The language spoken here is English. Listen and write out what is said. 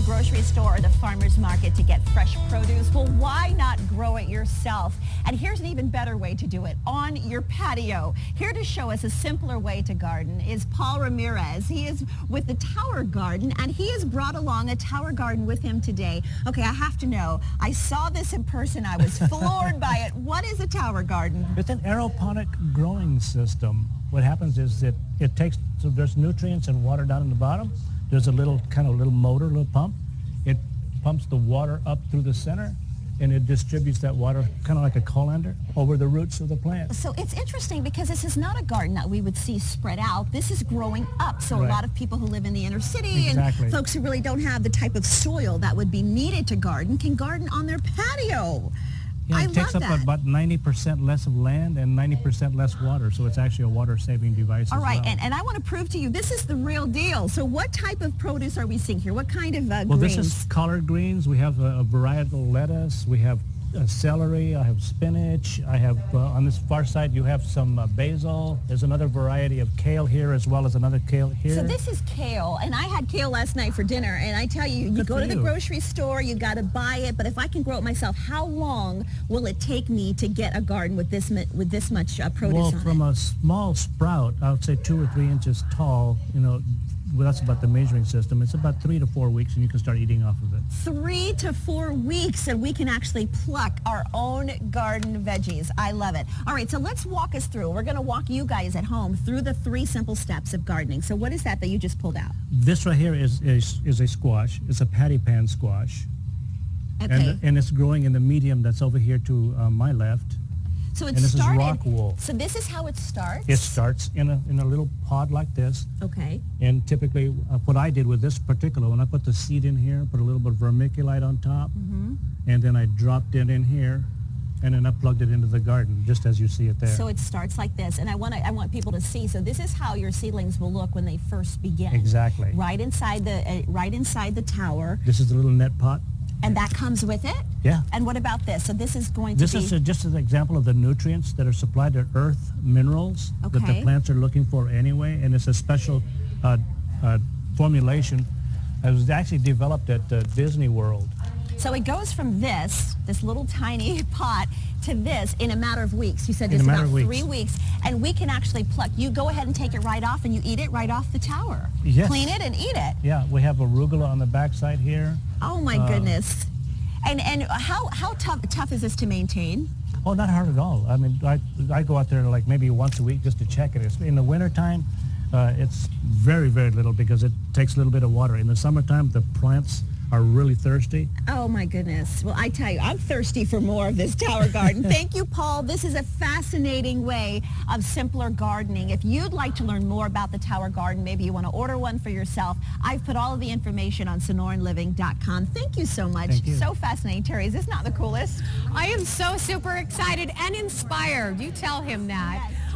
the grocery store or the farmer's market to get fresh produce? Well, why not grow it yourself? And here's an even better way to do it, on your patio. Here to show us a simpler way to garden is Paul Ramirez. He is with the Tower Garden, and he has brought along a Tower Garden with him today. Okay, I have to know. I saw this in person. I was floored by it. What is a Tower Garden? It's an aeroponic growing system. What happens is that it takes, so there's nutrients and water down in the bottom. There's a little motor, little pump. It pumps the water up through the center, and it distributes that water kind of like a colander over the roots of the plant. So it's interesting because this is not a garden that we would see spread out. This is growing up. So Right. a lot of people who live in the inner city Exactly. and folks who really don't have the type of soil that would be needed to garden can garden on their patio. Yeah, I it takes love up that. about 90% less of land and 90% less water, so it's actually a water-saving device All as right, well. and I want to prove to you this is the real deal. So what type of produce are we seeing here? What kind of Well, greens? this is collard greens. We have a varietal lettuce. We have celery. I have spinach. I have, on this far side, you have some basil. There's another variety of kale here as well as another kale here. So this is kale, and I had kale last night for dinner, and I tell you, you Good go for to the you. grocery store, you got to buy it, but if I can grow it myself, how long will it take me to get a garden with this much produce Well, on from it? a small sprout, I would say 2 or 3 inches tall, well, that's about the measuring system. It's about 3 to 4 weeks, and you can start eating off of it. 3 to 4 weeks, and we can actually pluck our own garden veggies. I love it. All right, so let's walk us through. We're going to walk you guys at home through the 3 simple steps of gardening. So what is that you just pulled out? This right here is a squash. It's a patty pan squash. Okay. And it's growing in the medium that's over here to my left. So it and this started. is rock wool. So this is how it starts? It starts in a little pod like this. Okay. And typically, what I did with this particular one, I put the seed in here, put a little bit of vermiculite on top, and then I dropped it in here, and then I plugged it into the garden, just as you see it there. So it starts like this, and I want people to see. So this is how your seedlings will look when they first begin. Exactly. Right inside the tower, This is the little net pot. and that comes with it. Yeah. And what about this? So this is going to This be. is just an example of the nutrients that are supplied to earth minerals that Okay. the plants are looking for anyway, and it's a special formulation. It was actually developed at Disney World. So it goes from this little tiny pot to this in a matter of weeks. You said In just a matter about of 3 weeks, and we can actually pluck. You go ahead and take it right off, and you eat it right off the tower. Yes. Clean it and eat it. Yeah, we have arugula on the backside here. Oh my goodness. And how tough is this to maintain? Oh, not hard at all. I mean, I go out there like maybe once a week just to check it. In the wintertime, it's very, very little because it takes a little bit of water. In the summertime, the plants are really thirsty. Oh my goodness. Well, I tell you, I'm thirsty for more of this Tower Garden. Thank you, Paul. This is a fascinating way of simpler gardening. If you'd like to learn more about the Tower Garden, maybe you want to order one for yourself, I've put all of the information on sonoranliving.com. Thank you so much. Thank you. So fascinating. Terry, is this not the coolest? I am so super excited and inspired. You tell him that. Yes.